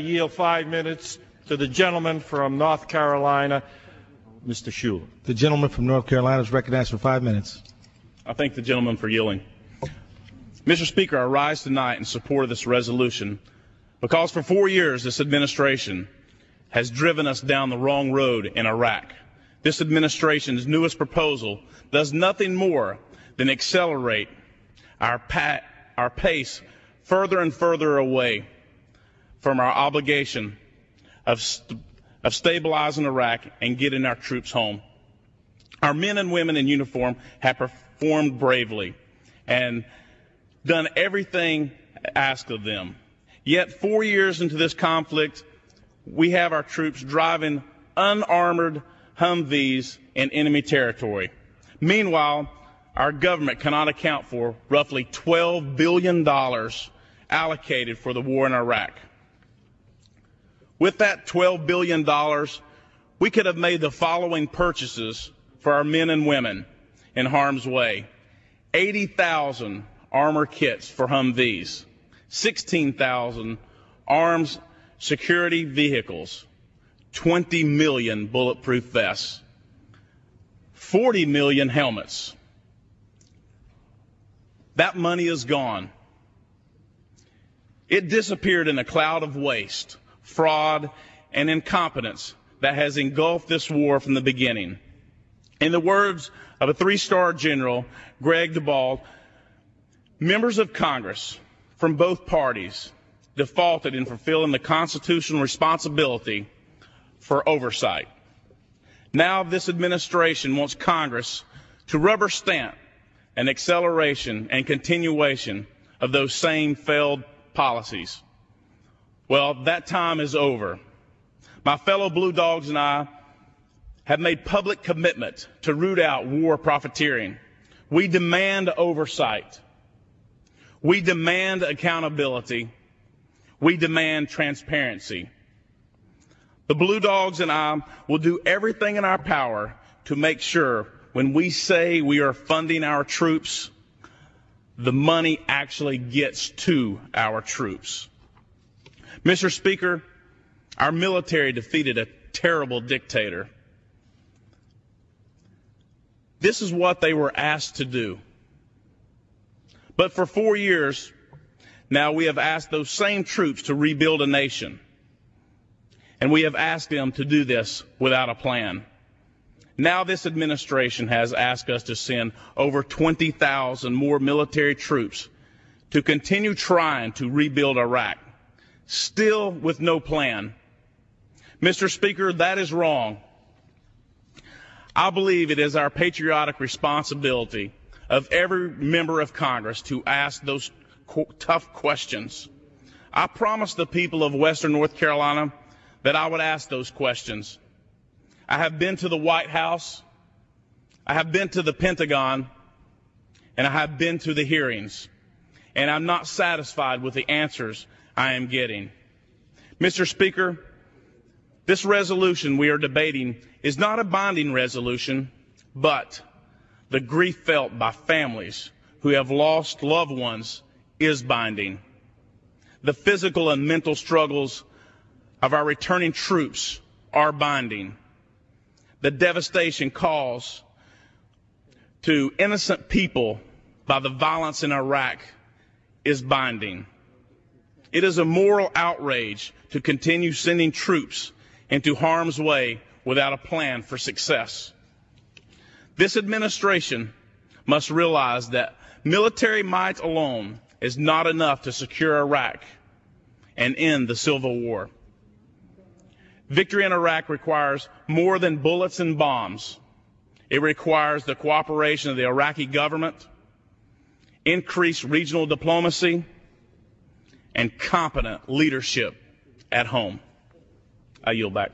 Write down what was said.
Yield 5 minutes to the gentleman from North Carolina, Mr. Shuler. The gentleman from North Carolina is recognized for 5 minutes. I thank the gentleman for yielding. Mr. Speaker, I rise tonight in support of this resolution because for 4 years this administration has driven us down the wrong road in Iraq. This administration's newest proposal does nothing more than accelerate our pace further and further away from our obligation of stabilizing Iraq and getting our troops home. Our men and women in uniform have performed bravely and done everything asked of them. Yet 4 years into this conflict, we have our troops driving unarmored Humvees in enemy territory. Meanwhile, our government cannot account for roughly $12 billion allocated for the war in Iraq. With that $12 billion, we could have made the following purchases for our men and women in harm's way: 80,000 armor kits for Humvees, 16,000 arms security vehicles, 20 million bulletproof vests, 40 million helmets. That money is gone. It disappeared in a cloud of waste, fraud, and incompetence that has engulfed this war from the beginning. In the words of a 3-star general, Greg DeBald, members of Congress from both parties defaulted in fulfilling the constitutional responsibility for oversight. Now this administration wants Congress to rubber stamp an acceleration and continuation of those same failed policies. Well, that time is over. My fellow Blue Dogs and I have made public commitment to root out war profiteering. We demand oversight. We demand accountability. We demand transparency. The Blue Dogs and I will do everything in our power to make sure when we say we are funding our troops, the money actually gets to our troops. Mr. Speaker, our military defeated a terrible dictator. This is what they were asked to do. But for 4 years, now we have asked those same troops to rebuild a nation. And we have asked them to do this without a plan. Now this administration has asked us to send over 20,000 more military troops to continue trying to rebuild Iraq, still with no plan. Mr. Speaker, that is wrong. I believe it is our patriotic responsibility of every member of Congress to ask those tough questions. I promised the people of Western North Carolina that I would ask those questions. I have been to the White House, I have been to the Pentagon, and I have been to the hearings, and I'm not satisfied with the answers I am getting. Mr. Speaker, this resolution we are debating is not a binding resolution, but the grief felt by families who have lost loved ones is binding. The physical and mental struggles of our returning troops are binding. The devastation caused to innocent people by the violence in Iraq is binding. It is a moral outrage to continue sending troops into harm's way without a plan for success. This administration must realize that military might alone is not enough to secure Iraq and end the civil war. Victory in Iraq requires more than bullets and bombs. It requires the cooperation of the Iraqi government, increased regional diplomacy, and competent leadership at home. I yield back.